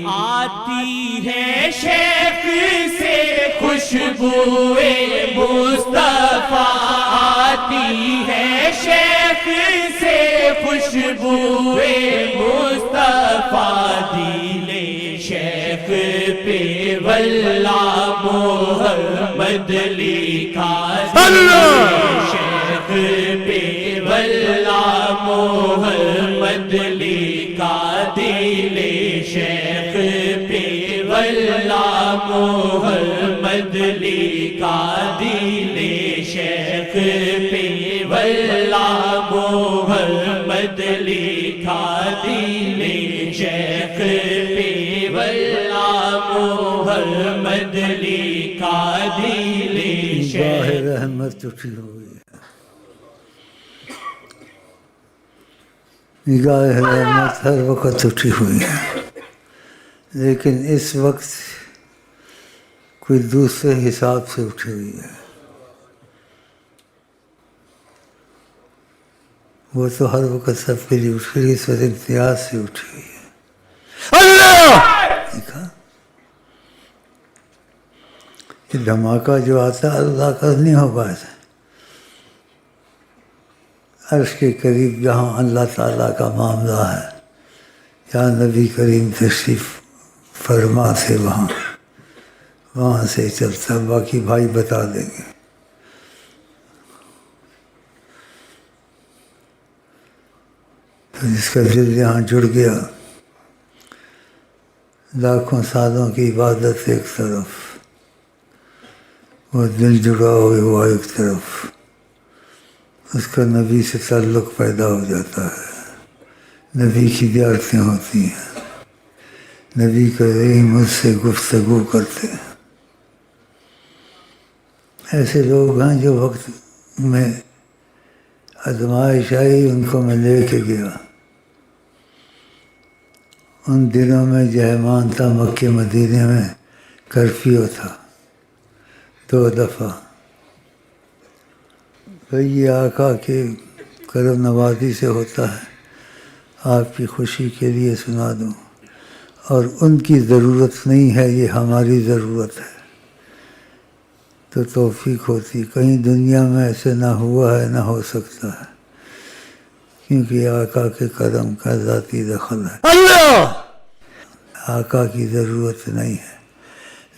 آتی ہے شیخ سے خوشبوئے مصطفیٰ، آتی ہے شیخ سے خوشبوئے مصطفیٰ، دل شیخ پہ واللہ محمد لکھا، دل شیخ پہ واللہ محمد لکھا، دل شیخ پہ واللہ محمد لکھا، دل شیخ پہ واللہ محمد لکھا، دل شیخ پہ واللہ محمد لکھا، دل شیخ رحمت اٹھی ہوئی ہے، نگاہ رحمت ہر وقت اٹھی ہوئی ہے، لیکن اس وقت کوئی دوسرے حساب سے اٹھی ہوئی ہے۔ وہ تو ہر وقت سب کے لیے اٹھ رہی، اس وقت امتیاز سے اٹھی ہوئی ہے۔ اللہ دیکھا یہ دھماکہ جو آتا ہے اللہ کا نہیں ہو پاتا۔ عرش کے قریب جہاں اللہ تعالیٰ کا معاملہ ہے، یا نبی کریم تشریف فرما سے وہاں سے چلتا، باقی بھائی بتا دیں گے۔ تو جس کا دل یہاں جڑ گیا، لاکھوں سالوں کی عبادت ایک طرف، وہ دل جڑا ہوا ایک طرف، اس کا نبی سے تعلق پیدا ہو جاتا ہے، نبی کی زیارتیں ہوتی ہیں، نبی کریم مجھ سے گفتگو کرتے ہیں۔ ایسے لوگ ہیں جو وقت میں آزمائش آئی ان کو میں لے کے گیا۔ ان دنوں میں جہمان تھا، مکہ مدینے میں کرفیو تھا 2 دفعہ۔ بھئی یہ آقا کے کرم نوازی سے ہوتا ہے، آپ کی خوشی کے لیے سنا دوں، اور ان کی ضرورت نہیں ہے، یہ ہماری ضرورت ہے، تو توفیق ہوتی۔ کہیں دنیا میں ایسے نہ ہوا ہے، نہ ہو سکتا ہے، کیونکہ آقا کے کرم کا ذاتی دخل ہے۔ اللہ آقا کی ضرورت نہیں ہے،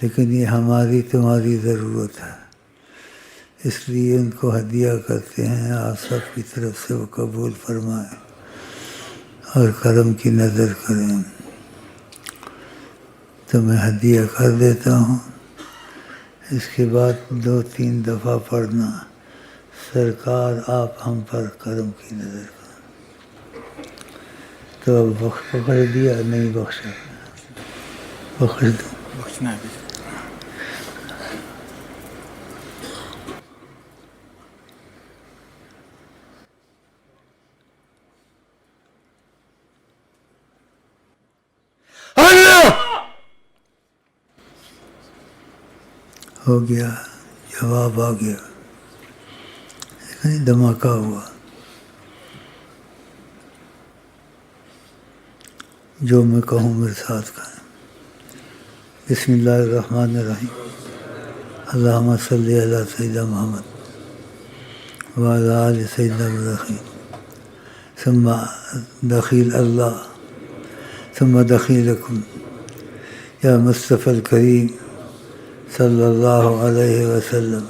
لیکن یہ ہماری تمہاری ضرورت ہے، اس لیے ان کو ہدیہ کرتے ہیں، آپ سب کی طرف سے وہ قبول فرمائیں اور کرم کی نظر کریں۔ تو میں ہدیہ کر دیتا ہوں، اس کے بعد 2-3 دفعہ پڑھنا، سرکار آپ ہم پر کرم کی نظر کریں۔ تو اب پکڑ دیا، نہیں بخشا، بخش دوں، بخشنا ہے۔ ہو گیا، جواب آ گیا، دھماکہ ہوا۔ جو میں کہوں میرے ساتھ کہیں۔ بسم اللہ الرحمن الرحیم، اللہم صلی علی سیدنا محمد وعلی آل سیدنا الرحیم، ثم دخیل اللہ، ثم دخیلکم یا مصطفی الکریم صلی اللہ علیہ وسلم،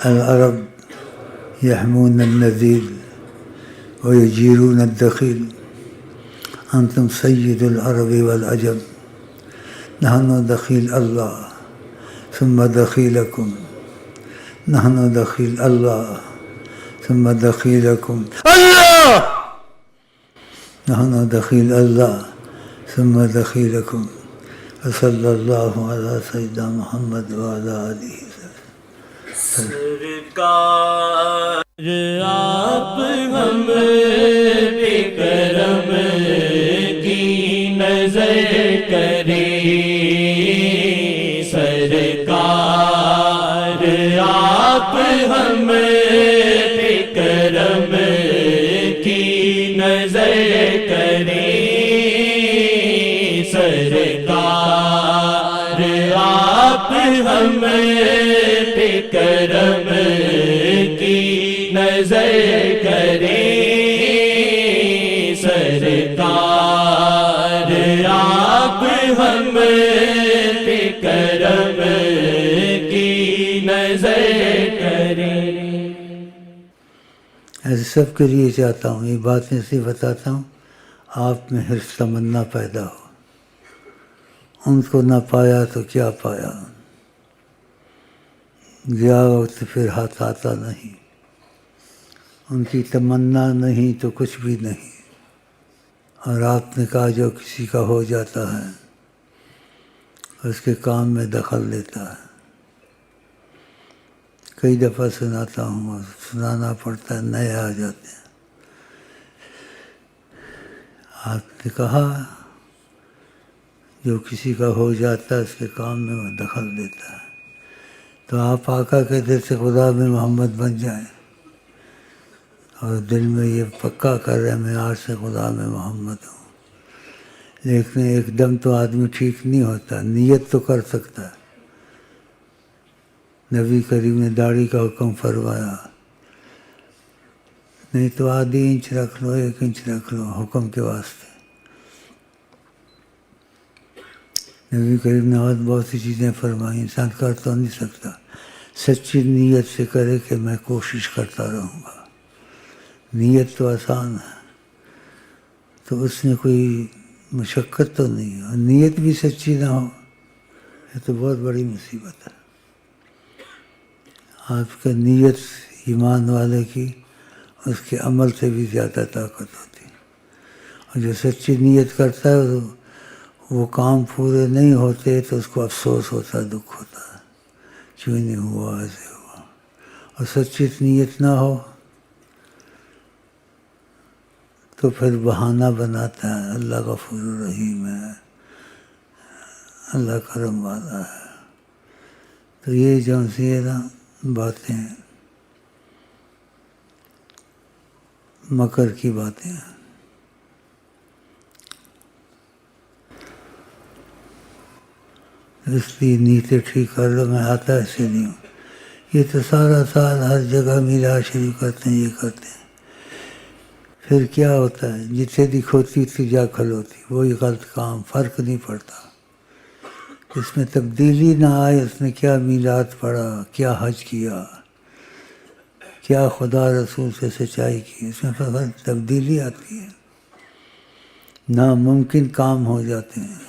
العرب یحمون النذیل ویجیرون الدخیل، انتم سید العرب والعجم، نحن دخیل اللہ ثم دخیلکم، نحن دخیل اللہ ثم دخیلکم، اللہ نحن دخیل اللہ ثم دخیلکم، صلی اللہ علی سیدنا محمد وعلی آلہ وسلم۔ سرکار آپ ہم پہ کرم کی نظر کریں، سرکار آپ ہم پہ کرم کی نظر کریں، ہم پہ کرم کی نظر کریں سرکار، آپ ہم پہ کرم کی نظر کریں۔ ایسے سب کے لیے چاہتا ہوں، یہ باتیں سے بتاتا ہوں آپ میں حرص تمنا پیدا ہو۔ ان کو نہ پایا تو کیا پایا، گیا وقت پھر ہاتھ آتا نہیں، ان کی تمنا نہیں تو کچھ بھی نہیں۔ اور آپ نے کہا جو کسی کا ہو جاتا ہے اس کے کام میں دخل لیتا ہے۔ کئی دفعہ سناتا ہوں اور سنانا پڑتا ہے، نئے آ جاتے ہیں۔ آپ نے کہا جو کسی کا ہو جاتا ہے اس کے کام میں وہ دخل دیتا ہے، تو آپ آقا کہتے تھے خدا میں محمد بن جائیں، اور دل میں یہ پکا کر رہے میں آج سے خدا میں محمد ہوں۔ لیکن ایک دم تو آدمی ٹھیک نہیں ہوتا، نیت تو کر سکتا ہے۔ نبی کریم نے داڑھی کا حکم فرمایا، نہیں تو آدھی انچ رکھ لو، 1 انچ رکھ لو حکم کے واسطے۔ نبی کریم نے اور بہت سی چیزیں فرمائی، انسان کر تو نہیں سکتا، سچی نیت سے کرے کہ میں کوشش کرتا رہوں گا۔ نیت تو آسان ہے، تو اس میں کوئی مشقت تو نہیں ہے، اور نیت بھی سچی نہ ہو یہ تو بہت بڑی مصیبت ہے۔ آپ کا نیت ایمان والے کی اس کے عمل سے بھی زیادہ طاقت ہوتی ہے، اور جو سچی نیت کرتا ہے وہ کام پورے نہیں ہوتے تو اس کو افسوس ہوتا ہے، دکھ ہوتا ہے، کیوں نہیں ہوا، ایسے ہوا۔ اور سچی نیت نہ ہو تو پھر بہانہ بناتا ہے، اللہ غفور الرحیم ہے، اللہ کرم والا ہے۔ تو یہ جو سی نا باتیں مکر کی باتیں ہیں۔ اس لیے نیتیں ٹھیک کر لو، میں آتا ایسے نہیں ہوں۔ یہ تو سارا سال ہر جگہ میلاد شریف کرتے ہیں، یہ کرتے ہیں، پھر کیا ہوتا ہے جتنے دی کھوتی تھی جا کھلوتی، وہی غلط کام، فرق نہیں پڑتا۔ اس میں تبدیلی نہ آئے، اس نے کیا میلاد پڑھا، کیا حج کیا، کیا خدا رسول سے سچائی کی، اس میں فقط تبدیلی آتی ہے، ناممکن کام ہو جاتے ہیں۔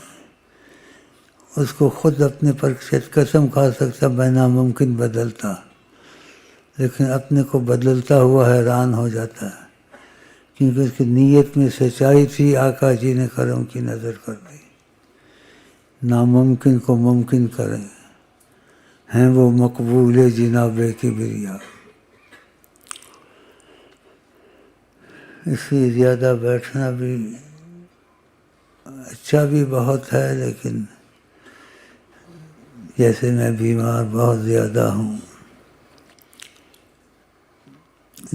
اس کو خود اپنے پر قسم کھا سکتا میں ناممکن بدلتا، لیکن اپنے کو بدلتا ہوا حیران ہو جاتا ہے، کیونکہ اس کی نیت میں سچائی تھی، آقا جی نے کرم کی نظر کر دی۔ ناممکن کو ممکن کریں، ہیں وہ مقبول جناب کبریا۔ اس لیے زیادہ بیٹھنا بھی اچھا بھی بہت ہے، لیکن جیسے میں بیمار بہت زیادہ ہوں،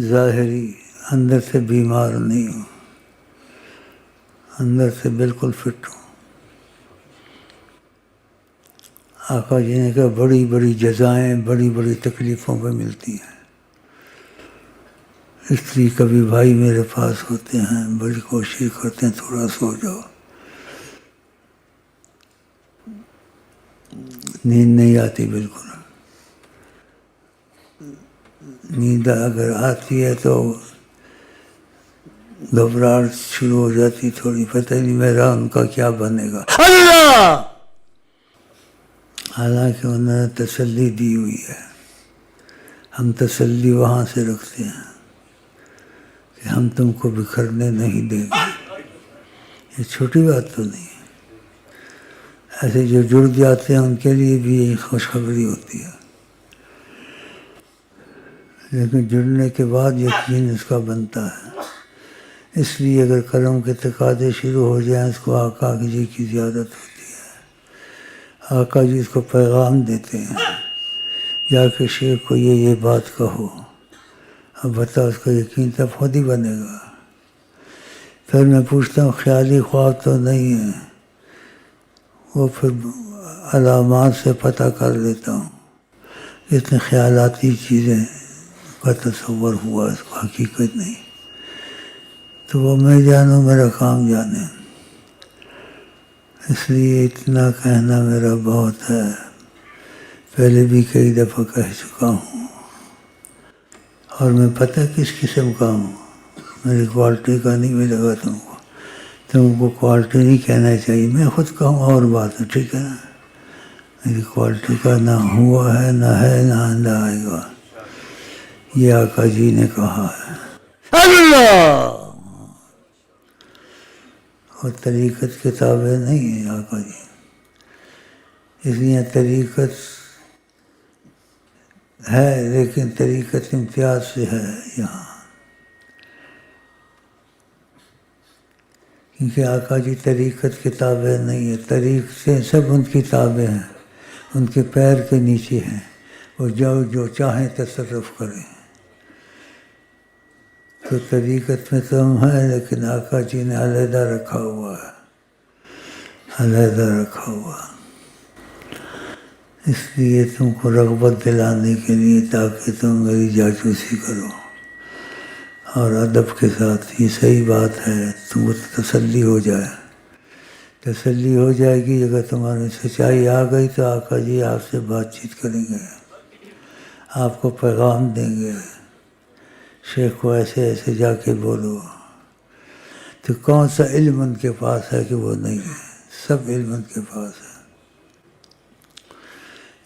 ظاہری اندر سے بیمار نہیں ہوں، اندر سے بالکل فٹ ہوں۔ آقا جی نے کہا بڑی بڑی جزائیں بڑی بڑی تکلیفوں پہ ملتی ہیں، اس لیے کبھی بھائی میرے پاس ہوتے ہیں بڑی کوشش کرتے ہیں تھوڑا سو جاؤ، نیند نہیں آتی بالکل، نیند اگر آتی ہے تو گھبراہٹ شروع ہو جاتی تھوڑی، پتہ نہیں میرا ان کا کیا بنے گا اللہ، حالانکہ انہوں نے تسلی دی ہوئی ہے۔ ہم تسلی وہاں سے رکھتے ہیں کہ ہم تم کو بکھرنے نہیں دیں گے، یہ چھوٹی بات تو نہیں ہے۔ ایسے جو جڑ جاتے ہیں ان کے لیے بھی یہی خوشخبری ہوتی ہے، لیکن جڑنے کے بعد یقین اس کا بنتا ہے۔ اس لیے اگر کرم کے تقاضے شروع ہو جائیں، اس کو آقا جی کی زیارت ہوتی ہے، آقا جی اس کو پیغام دیتے ہیں، جا کے شیخ کو یہ بات کہو، اب بتا اس کا یقین تب خود ہی بنے گا۔ پھر میں پوچھتا ہوں خیالی خواب تو نہیں ہے، وہ پھر علامات سے پتہ کر لیتا ہوں، اتنے خیالاتی چیزیں کا تصور ہوا، اس کو حقیقت نہیں، تو وہ میں جانوں میرا کام جانے، اس لیے اتنا کہنا میرا بہت ہے، پہلے بھی کئی دفعہ کہہ چکا ہوں، اور میں پتہ کس قسم کا ہوں، میری کوالٹی کا نہیں ملے گا تم کو کوالٹی نہیں کہنا چاہیے، میں خود کہوں اور بات ہے، ٹھیک ہے نا، میری کوالٹی کا نہ ہوا ہے نہ آئندہ آئے گا، یہ آقا جی نے کہا ہے اللہ، اور طریقت کتابیں نہیں ہیں آقا جی، اس لیے طریقت ہے لیکن طریقت امتیاز سے ہے یہاں، کیونکہ آقا جی طریقت کتابیں نہیں ہیں، طریق سے سب ان کی کتابیں ہیں، ان کے پیر کے نیچے ہیں، وہ جو چاہیں تصرف کریں، تو طریقت میں تو ہم ہیں لیکن آقا جی نے علیحدہ رکھا ہوا ہے، علیحدہ رکھا ہوا، اس لیے تم کو رغبت دلانے کے لیے تاکہ تم میری جاسوسی کرو، اور ادب کے ساتھ، یہ صحیح بات ہے، تم کو تسلی ہو جائے، تسلی ہو جائے گی، اگر تمہاری سچائی آ گئی تو آقا جی آپ سے بات چیت کریں گے، آپ کو پیغام دیں گے، شیخ کو ایسے ایسے جا کے بولو، تو کون سا علم ان کے پاس ہے کہ وہ نہیں ہے، سب علم ان کے پاس ہے،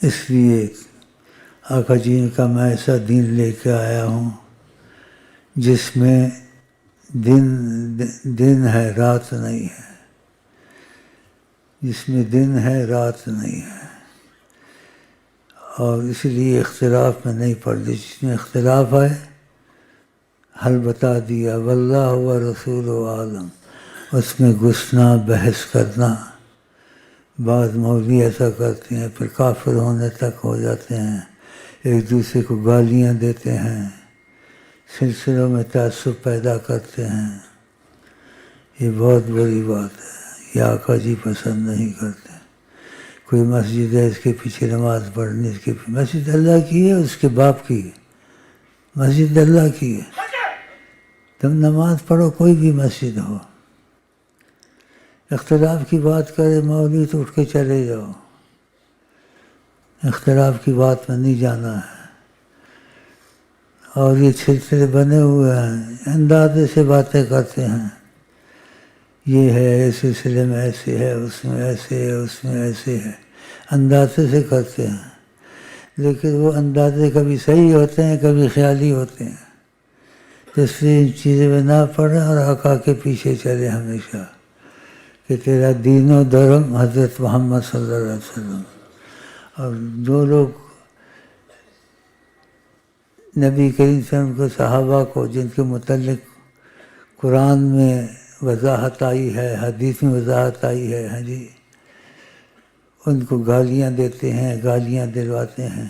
اس لیے آقا جی کا میں ایسا دین لے کے آیا ہوں جس میں دن ہے رات نہیں ہے، جس میں دن ہے رات نہیں ہے، اور اس لیے اختلاف میں نہیں پڑتی، جس میں اختلاف ہے حل بتا دیا، واللہ و رسول و عالم، اس میں گھسنا بحث کرنا، بعض مولوی ایسا کرتے ہیں پھر کافر ہونے تک ہو جاتے ہیں، ایک دوسرے کو گالیاں دیتے ہیں، سلسلوں میں تعصب پیدا کرتے ہیں، یہ بہت بڑی بات ہے، یہ آقا جی پسند نہیں کرتے، کوئی مسجد ہے اس کے پیچھے نماز پڑھنے، اس کے پیچھے، مسجد اللہ کی ہے اس کے باپ کی ہے، مسجد اللہ کی ہے، تم نماز پڑھو کوئی بھی مسجد ہو، اختلاف کی بات کرے مولوی تو اٹھ کے چلے جاؤ، اختلاف کی بات میں نہیں جانا ہے، اور یہ سلسلے بنے ہوئے ہیں، اندازے سے باتیں کرتے ہیں، یہ ہے اس سلسلے میں ایسے ہے، اس میں ایسے ہے، اس میں ایسے ہے، اندازے سے کرتے ہیں، لیکن وہ اندازے کبھی صحیح ہوتے ہیں کبھی خیالی ہوتے ہیں، اس لیے ان چیزوں میں نہ پڑیں اور آقا کے پیچھے چلے ہمیشہ، کہ تیرا دین و دھرم حضرت محمد صلی اللہ علیہ وسلم، اور جو لوگ نبی کریم صلی اللہ علیہ وسلم کو، صحابہ کو، جن کے متعلق قرآن میں وضاحت آئی ہے، حدیث میں وضاحت آئی ہے، ہاں جی، ان کو گالیاں دیتے ہیں، گالیاں دلواتے ہیں،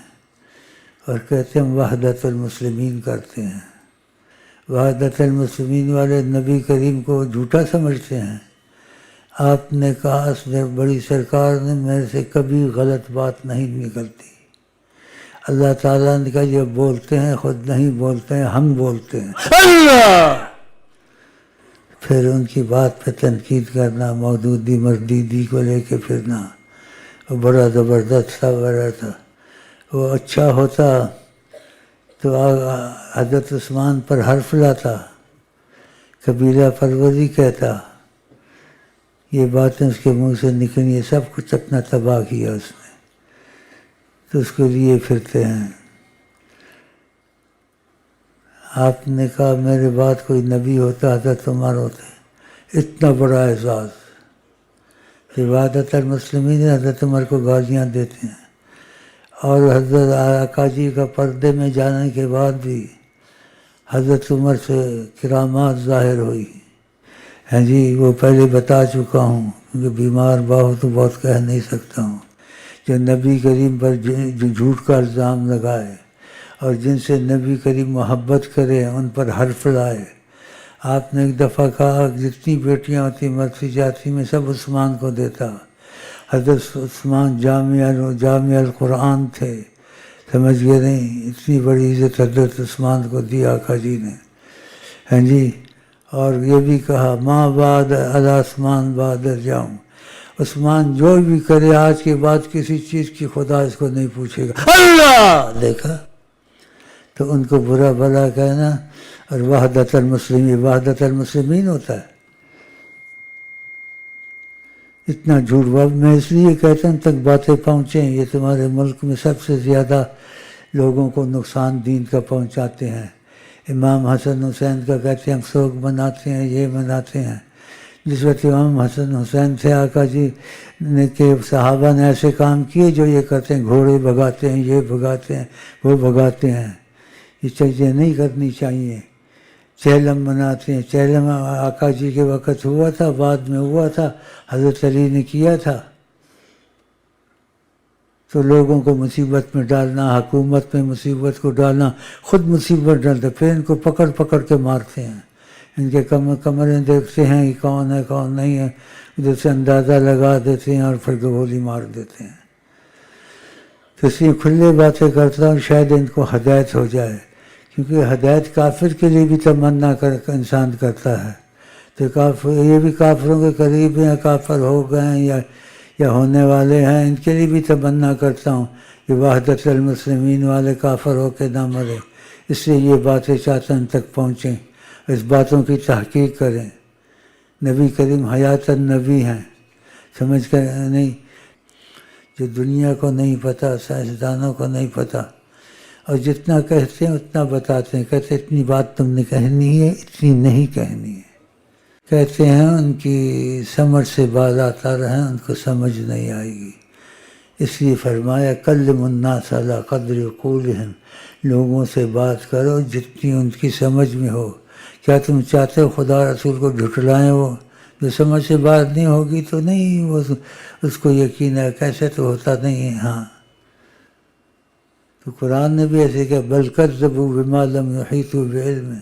اور کہتے ہیں وحدت المسلمین کرتے ہیں، وحدت المسلمین والے نبی کریم کو جھوٹا سمجھتے ہیں، آپ نے کہا بڑی سرکار نے میرے سے کبھی غلط بات نہیں نکلتی، اللہ تعالیٰ نے کہا یہ بولتے ہیں خود نہیں بولتے ہیں، ہم بولتے ہیں، اللہ، پھر ان کی بات پہ تنقید کرنا، مودودی مردیدی کو لے کے پھرنا، وہ بڑا زبردست تھا، بڑا تھا، وہ اچھا ہوتا تو حضرت عثمان پر حرف لاتا، قبیلہ پروری کہتا، یہ باتیں اس کے منہ سے نکلی، یہ سب کچھ اپنا تباہ کیا اس نے، تو اس کے لیے پھرتے ہیں، آپ نے کہا میرے بعد کوئی نبی ہوتا حضرت عمر ہوتے، اتنا بڑا اعزاز، وحدت المسلمین حضرت عمر کو گالیاں دیتے ہیں، اور حضرت آقا جی کا پردے میں جانے کے بعد بھی حضرت عمر سے کرامات ظاہر ہوئی، ہاں جی، وہ پہلے بتا چکا ہوں، کیونکہ بیمار باہو تو بہت کہہ نہیں سکتا ہوں، جو نبی کریم پر جو جھوٹ کا الزام لگائے اور جن سے نبی کریم محبت کرے ان پر حرف لائے، آپ نے ایک دفعہ کہا جتنی بیٹیاں ہوتی مرتی جاتی میں سب عثمان کو دیتا، حضرت عثمان جامع القرآن تھے، سمجھ گئے نہیں؟ اتنی بڑی عزت حضرت عثمان کو دی آقا جی نے، ہاں جی۔ اور یہ بھی کہا ماں بعد عثمان بعد جاؤں، عثمان جو بھی کرے آج کے بعد کسی چیز کی خدا اس کو نہیں پوچھے گا۔ اللہ دیکھا تو ان کو برا بھلا کہنا، اور وحدت المسلمین ہوتا ہے۔ اتنا جھوٹ باب میں اس لیے کہتا ہوں تک باتیں پہنچیں، یہ تمہارے ملک میں سب سے زیادہ لوگوں کو نقصان دین کا پہنچاتے ہیں۔ امام حسن حسین کا کہتے ہیں سوگ مناتے ہیں، یہ مناتے ہیں۔ جس وقت امام حسن حسین تھے آقا جی نے کہ صحابہ نے ایسے کام کیے جو یہ کرتے ہیں، گھوڑے بھگاتے ہیں، یہ بھگاتے ہیں، وہ بھگاتے ہیں، یہ چیزیں نہیں کرنی چاہیے۔ چہلم مناتے ہیں، چہلم آقا جی کے وقت ہوا تھا، بعد میں ہوا تھا، حضرت علی نے کیا تھا۔ تو لوگوں کو مصیبت میں ڈالنا، حکومت میں مصیبت کو ڈالنا، خود مصیبت ڈالتے، پھر ان کو پکڑ پکڑ کے مارتے ہیں، ان کے کمرے دیکھتے ہیں کہ کون ہے کون نہیں ہے، ادھر سے اندازہ لگا دیتے ہیں اور پھر گولی مار دیتے ہیں۔ تو اس لیے کھلے باتیں کرتا ہوں شاید ان کو ہدایت ہو جائے، کیونکہ ہدایت کافر کے لیے بھی تمنا انسان کرتا ہے۔ تو یہ بھی کافروں کے قریب ہیں، کافر ہو گئے ہیں یا ہونے والے ہیں، ان کے لیے بھی تمنا کرتا ہوں کہ وحدت المسلمین والے کافر ہو کے نہ مرے۔ اس لیے یہ باتیں چاہتا ان تک پہنچیں، اس باتوں کی تحقیق کریں۔ نبی کریم حیات النبی ہیں، سمجھ کر نہیں؟ جو دنیا کو نہیں پتہ، سائنسدانوں کو نہیں پتہ، اور جتنا کہتے ہیں اتنا بتاتے ہیں، کہتے ہیں اتنی بات تم نے کہنی ہے، اتنی نہیں کہنی ہے۔ کہتے ہیں ان کی سمجھ سے باز آتا رہے، ان کو سمجھ نہیں آئے گی۔ اس لیے فرمایا کلم الناس علی قدر عقولہم، لوگوں سے بات کرو جتنی ان کی سمجھ میں ہو۔ کیا تم چاہتے ہو خدا رسول کو جھٹلائیں؟ وہ جو سمجھ سے بات نہیں ہوگی تو نہیں وہ اس کو یقین ہے، کیسے تو ہوتا نہیں ہے۔ ہاں تو قرآن نے بھی ایسے کہا بل کذبوا بما لم یحیطوا بعلمہ،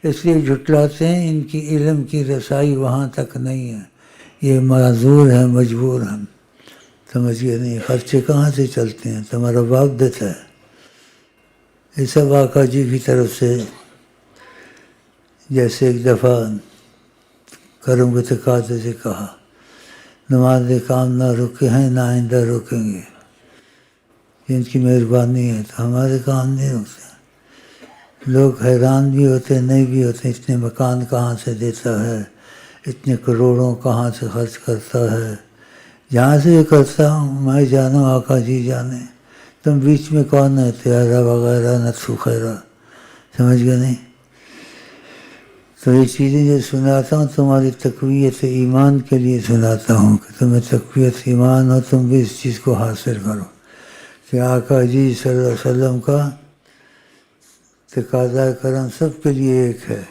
اس لیے جھٹلاتے ہیں ان کی علم کی رسائی وہاں تک نہیں ہے، یہ معذور ہیں، مجبور ہیں۔ سمجھیے نہیں؟ خرچے کہاں سے چلتے ہیں؟ تمہارا باپ دیتا ہے۔ یہ سب آقا جی کی طرف سے، جیسے ایک دفعہ کرم کے تقاضے سے کہا نماز کام نہ رکے ہیں نہ آئندہ رکیں گے، ان کی مہربانی ہے تو ہمارے کام نہیں رکتے۔ لوگ حیران بھی ہوتے نہیں بھی ہوتے، اتنے مکان کہاں سے دیتا ہے، اتنے کروڑوں کہاں سے خرچ کرتا ہے۔ جہاں سے یہ کرتا ہوں میں جانوں، آقا جی جانے، تم بیچ میں کون ہے؟ تیارہ وغیرہ نتسو خیرہ، سمجھ گئے نہیں؟ تو یہ چیزیں جو سناتا ہوں تمہاری تقویت ایمان کے لیے سناتا ہوں کہ تمہیں تقویت ایمان ہو، تم بھی اس چیز کو حاصل کرو کہ آقا جی صلی اللہ علیہ وسلم کا تقاضا کرم سب کے لیے ایک ہے،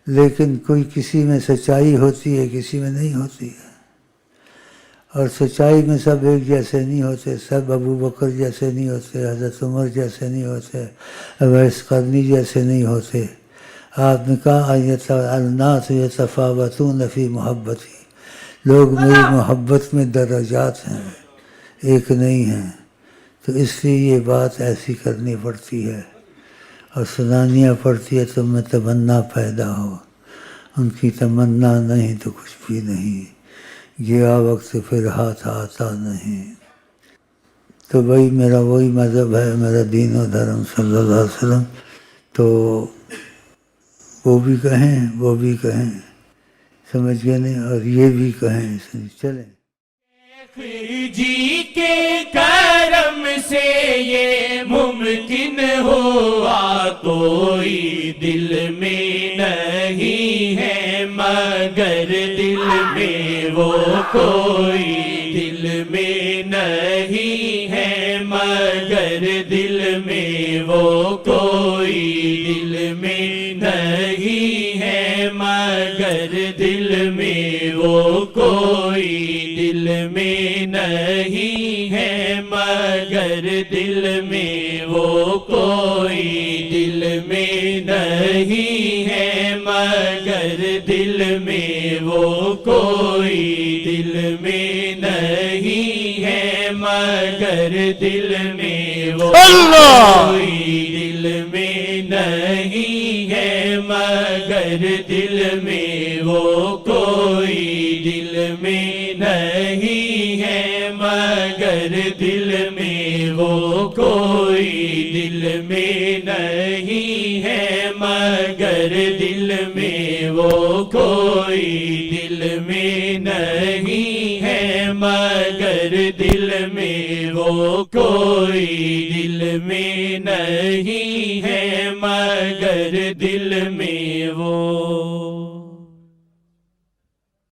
لیکن کوئی کسی میں سچائی ہوتی ہے، کسی میں نہیں ہوتی ہے۔ اور سچائی میں سب ایک جیسے نہیں ہوتے، سب ابو بکر جیسے نہیں ہوتے، حضرت عمر جیسے نہیں ہوتے، اویس قرنی جیسے نہیں ہوتے۔ آپ نے کہا الناس یتفاوتون فی محبتی، لوگ میری محبت میں درجات ہیں، ایک نہیں ہیں۔ تو اس لیے یہ بات ایسی کرنی پڑتی ہے اور سنانیاں پڑتی ہے، تم میں تمنا پیدا ہو۔ ان کی تمنا نہیں تو کچھ بھی نہیں، گیا وقت پھر ہاتھ آتا نہیں۔ تو بھائی میرا وہی مذہب ہے، میرا دین و دھرم صلی اللہ علیہ وسلم۔ تو وہ بھی کہیں وہ بھی کہیں، سمجھ گئے نہیں؟ اور یہ بھی کہیں، چلیں جی کے کرم سے یہ ممکن ہوا، کوئی دل میں نہیں ہے مگر دل میں وہ کوئی، دل میں نہیں ہے مگر دل میں وہ کوئی، دل میں نہیں ہے مگر دل میں وہ کوئی، دل میں نہیں ہے مگر دل میں وہ کوئی، دل میں نہیں ہے مگر دل میں وہ کوئی، دل میں نہیں مگر دل میں وہ اللہ کوئی دل میں نہیں ہے مگر دل میں وہ کوئی دل میں نہیں ہے مگر دل میں وہ کوئی دل میں نہیں ہے مگر دل میں وہ کوئی دل میں نہیں ہے مگر دل میں وہ کوئی دل میں نہیں ہے مگر دل میں وہ